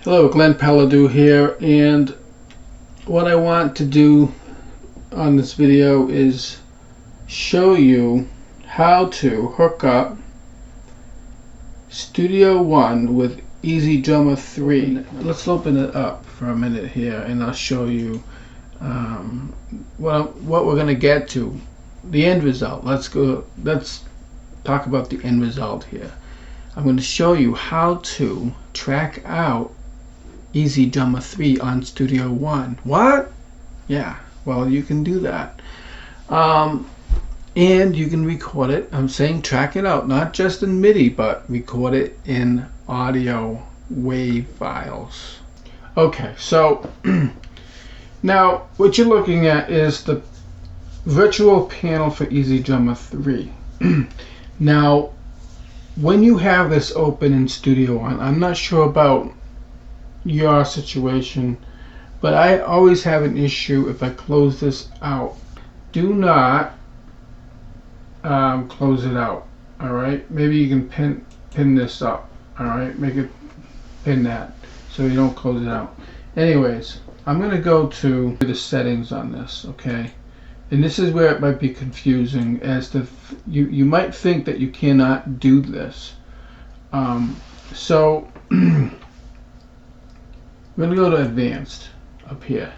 Hello, Glenn Palladou here, and what I want to do on this video is show you how to hook up Studio One with EZdrummer 3. Let's open it up for a minute here and I'll show you what we're going to get to, the end result. Let's talk about the end result here. I'm going to show you how to track out EZdrummer 3 on Studio One. What? Yeah, well, you can do that. And you can record it. I'm saying track it out, not just in Midi, but record it in audio wave files. Okay, so now what you're looking at is the virtual panel for EZdrummer 3. Now, when you have this open in Studio One, I'm not sure about your situation, but I always have an issue if I close this out. Do not close it out. All right, maybe you can pin this up. All right, make it pin that so you don't close it out. Anyways, I'm gonna go to the settings on this, okay? And this is where it might be confusing, as to you might think that you cannot do this. So we're going to go to Advanced up here,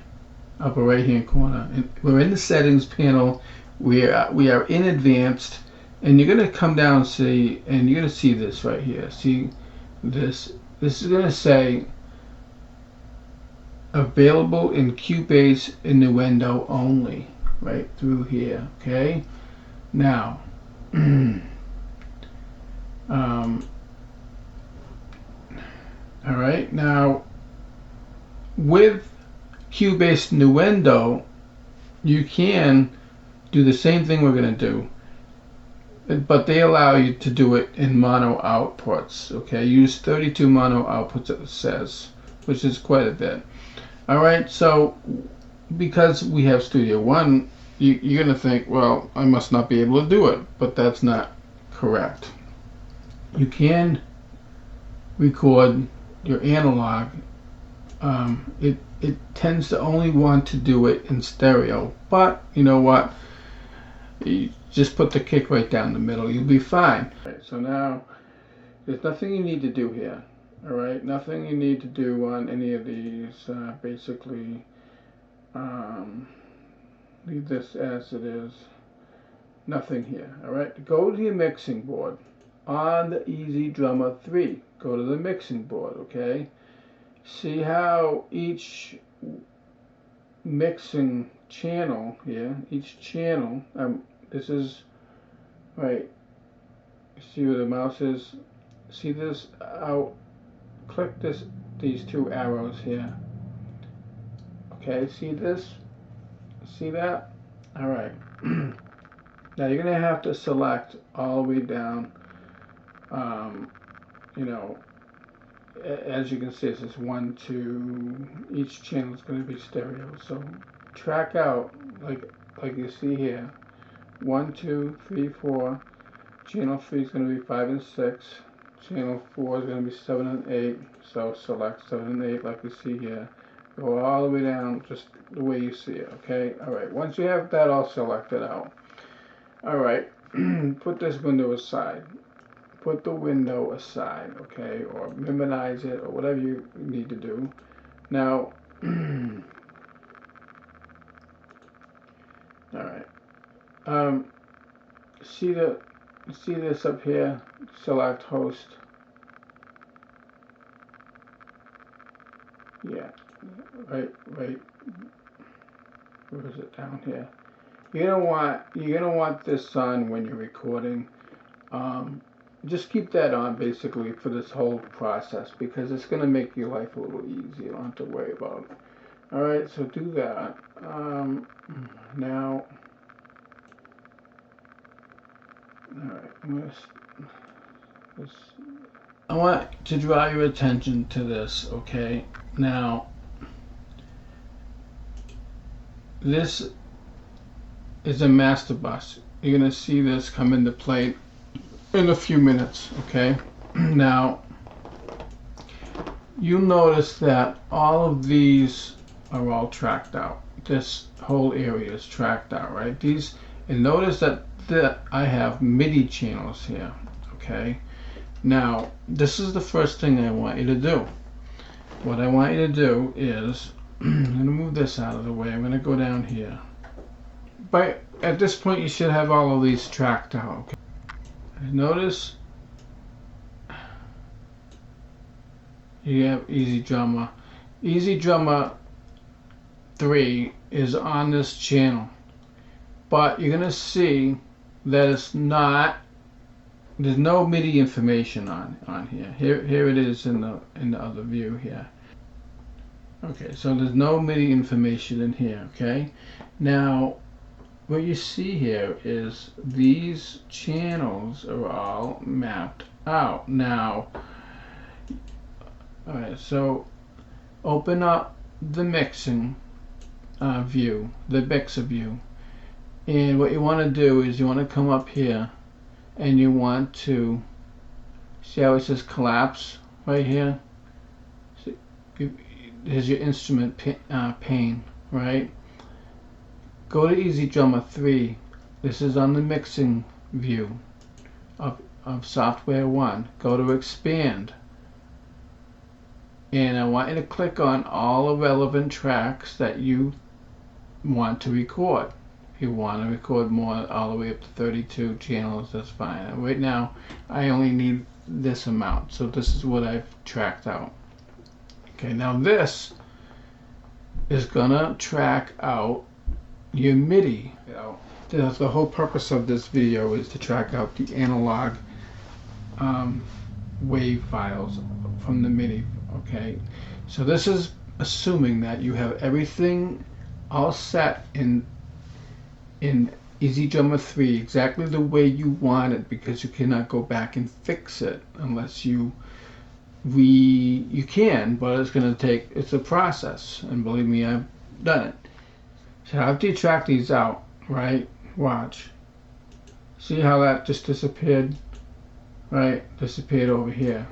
upper right hand corner, and we're in the Settings panel. We are in Advanced, and you're going to come down and see, and you're going to see this right here. See this? This is going to say available in Cubase innuendo only, right through here. Okay. Now, all right. Now, with Cubase innuendo, you can do the same thing we're going to do, but they allow you to do it in mono outputs. Okay, use 32 mono outputs, it says, which is quite a bit. All right, so because we have Studio One, you're going to think, well, I must not be able to do it, but that's not correct. You can record your analog. It tends to only want to do it in stereo, but you know what? You just put the kick right down the middle, you'll be fine. Right, so now there's nothing you need to do here. All right, nothing you need to do on any of these. Basically, leave this as it is. Nothing here. All right, go to your mixing board on the EZdrummer 3. Go to the mixing board. Okay. See how each mixing channel here, each channel, this is, right, see where the mouse is, see this out, click these two arrows here, okay, see this, see that, alright, now you're going to have to select all the way down, you know, as you can see, this is 1, 2, each channel is going to be stereo, so track out like you see here, 1, 2, 3, 4, channel 3 is going to be 5 and 6, channel 4 is going to be 7 and 8, so select 7 and 8 like you see here, go all the way down just the way you see it, okay? Alright, once you have that all selected out, alright, put this window aside. Put the window aside, okay, or minimize it, or whatever you need to do. Now, all right. See this up here? Select host. Yeah, right. Where is it? Down here. You're gonna want this on when you're recording. Just keep that on basically for this whole process, because it's going to make your life a little easier. You don't have to worry about it. Alright, so do that. Now, alright, I want to draw your attention to this, okay? Now, this is a master bus. You're going to see this come into play in a few minutes, okay? Now, you'll notice that all of these are all tracked out. This whole area is tracked out, right? These, and notice that I have MIDI channels here, okay? Now, this is the first thing I want you to do. What I want you to do is, I'm going to move this out of the way. I'm going to go down here. But at this point, you should have all of these tracked out, okay? Notice you have Easy Drummer. Easy Drummer 3 is on this channel, but you're gonna see that it's not. There's no MIDI information on here. Here it is in the other view here. Okay, so there's no MIDI information in here. Okay, now what you see here is these channels are all mapped out. Now, all right, so open up the mixing view, the mixer view, and what you want to do is you want to come up here and you want to see how it says collapse right here. So here's your instrument pane, right? Go to Easy Drummer 3. This is on the mixing view of Software 1. Go to Expand. And I want you to click on all the relevant tracks that you want to record. If you want to record more, all the way up to 32 channels, that's fine. Right now, I only need this amount. So this is what I've tracked out. Okay, now this is gonna track out your MIDI. The whole purpose of this video is to track out the analog wave files from the MIDI. Okay, so this is assuming that you have everything all set in Easy Drummer 3 exactly the way you want it, because you cannot go back and fix it unless you can, but it's going to take, it's a process, and believe me, I've done it. So after you track these out, right, watch, see how that just disappeared, right, disappeared over here.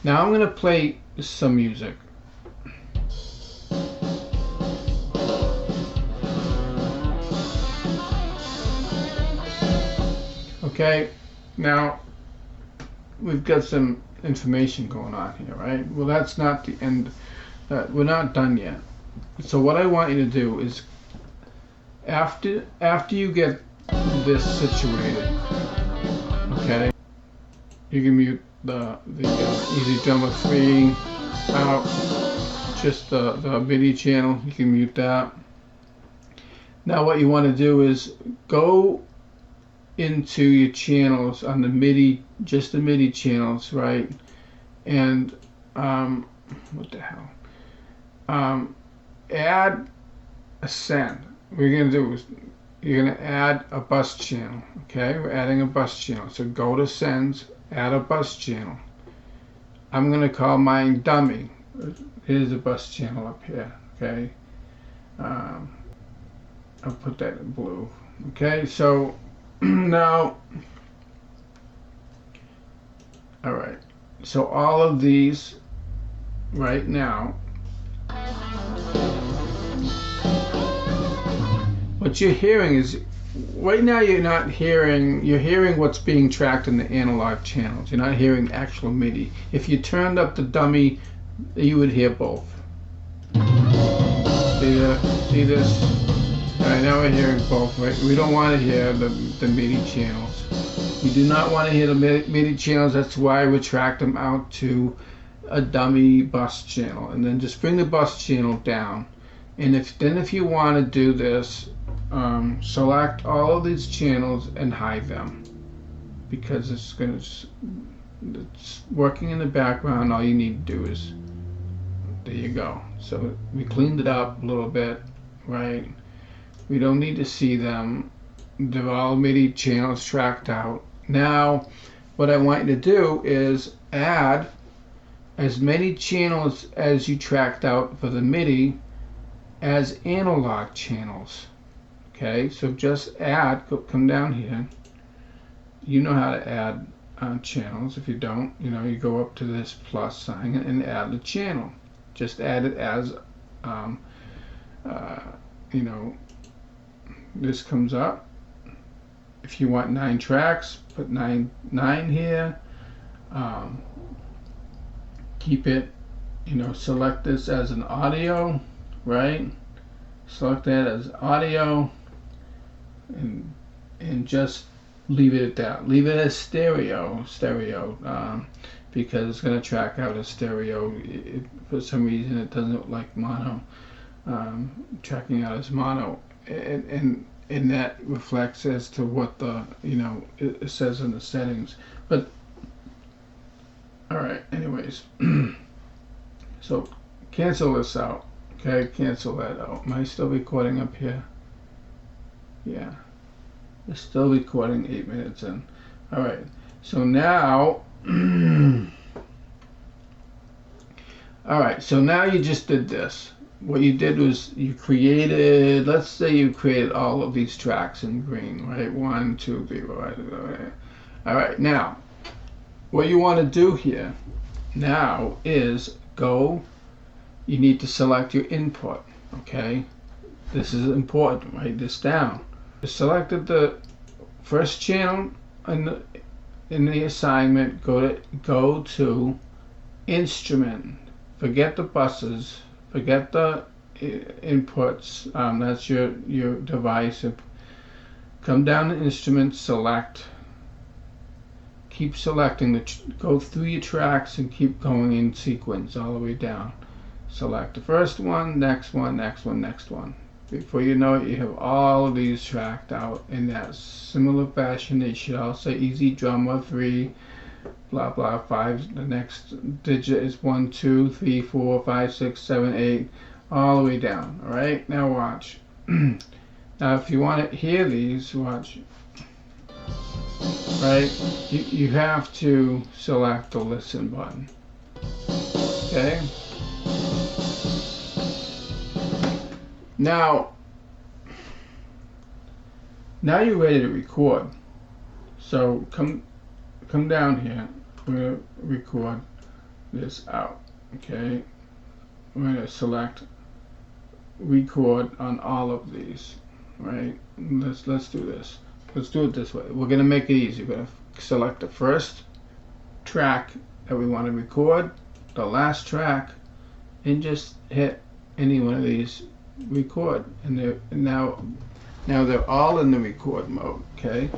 Now I'm going to play some music. Okay, now we've got some information going on here, right? Well, that's not the end. We're not done yet. So what I want you to do is, after you get this situated, okay, you can mute the Easy Drummer 3 out, just the MIDI channel, you can mute that. Now what you want to do is go into your channels on the MIDI, just the MIDI channels, right? And what the hell? Add a send. What you're gonna do is you're gonna add a bus channel. Okay, we're adding a bus channel. So go to sends, add a bus channel. I'm gonna call mine dummy. Here's a bus channel up here. Okay, I'll put that in blue. Okay, so now, all right, so all of these right now, what you're hearing is, right now you're not hearing, you're hearing what's being tracked in the analog channels. You're not hearing actual MIDI. If you turned up the dummy, you would hear both. See this? Alright, now we're hearing both, right? We don't want to hear the MIDI channels. We do not want to hear the MIDI channels. That's why we track them out to a dummy bus channel. And then just bring the bus channel down. And if you want to do this, select all of these channels and hide them, because it's working in the background. All you need to do is, there you go. So we cleaned it up a little bit, right? We don't need to see them. They're all MIDI channels tracked out. Now, what I want you to do is add as many channels as you tracked out for the MIDI as analog channels. Okay, so just add, come down here. You know how to add channels. If you don't, you go up to this plus sign and add a channel. Just add it as this comes up. If you want 9 tracks, put 9 here. Keep it, select this as an audio, right? Select that as audio, and just leave it at that. Leave it as stereo, because it's going to track out as stereo. For some reason, it doesn't like mono, tracking out as mono, and that reflects as to what the it says in the settings. But all right, anyways, so cancel this out. Okay, cancel that out. Am I still recording up here? Yeah, it's still recording 8 minutes in. All right, so now, all right, so now you just did this. What you did was you created, let's say you created all of these tracks in green, right? 1, 2, 3, right? All right, now, what you want to do here now is you need to select your input, okay? This is important, write this down. You selected the first channel in the assignment, go to instrument. Forget the buses, forget the inputs, that's your device. Come down to instrument, select. Keep selecting, go through your tracks and keep going in sequence all the way down. Select the first one, next one, next one, next one. Before you know it, you have all of these tracked out in that similar fashion. They should all say easy drummer 3, blah blah 5. The next digit is 1, 2, 3, 4, 5, 6, 7, 8, all the way down. All right, now watch. Now if you want to hear these, watch. Right, you have to select the listen button. Okay. Now you're ready to record. So come down here. We're gonna record this out. Okay. We're gonna select record on all of these. Right. Let's do this. Let's do it this way. We're going to make it easy. We're going to select the first track that we want to record, the last track, and just hit any one of these record. And now they're all in the record mode, okay?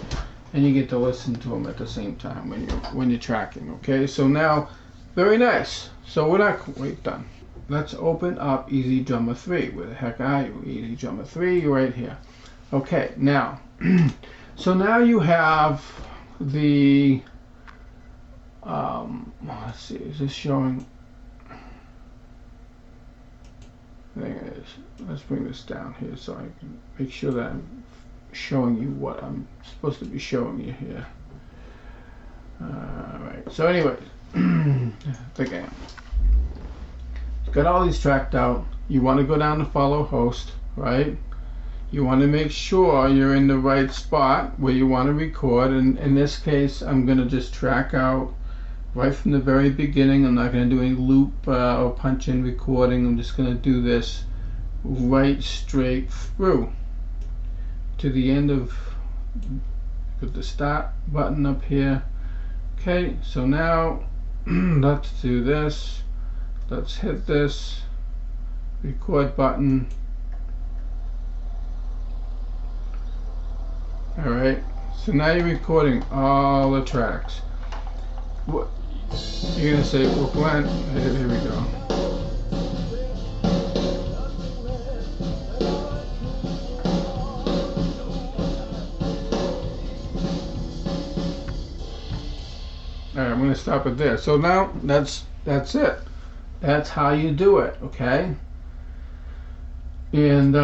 And you get to listen to them at the same time when you're tracking, okay? So now, very nice. So we're not quite done. Let's open up Easy Drummer 3. Where the heck are you? Easy Drummer 3, you're right here. Okay, now. So now you have the, let's see, is this showing? I think it is. Let's bring this down here so I can make sure that I'm showing you what I'm supposed to be showing you here. Alright, so anyways, I think I am. Got all these tracked out. You want to go down to follow host, right? You want to make sure you're in the right spot where you want to record, and in this case I'm going to just track out right from the very beginning. I'm not going to do any loop or punch in recording. I'm just going to do this right straight through to the end of, put the start button up here. Okay, so now let's do this. Let's hit this record button. Alright, so now you're recording all the tracks. What you're gonna say, well, Glenn, here we go. Alright, I'm gonna stop it there. So now that's it. That's how you do it, okay? And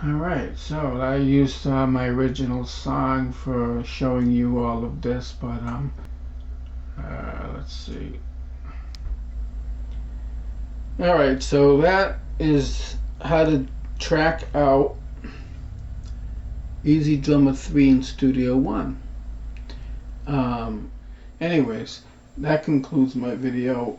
alright, so I used my original song for showing you all of this, but let's see. Alright, so that is how to track out Easy Drummer 3 in Studio One. Anyways, that concludes my video.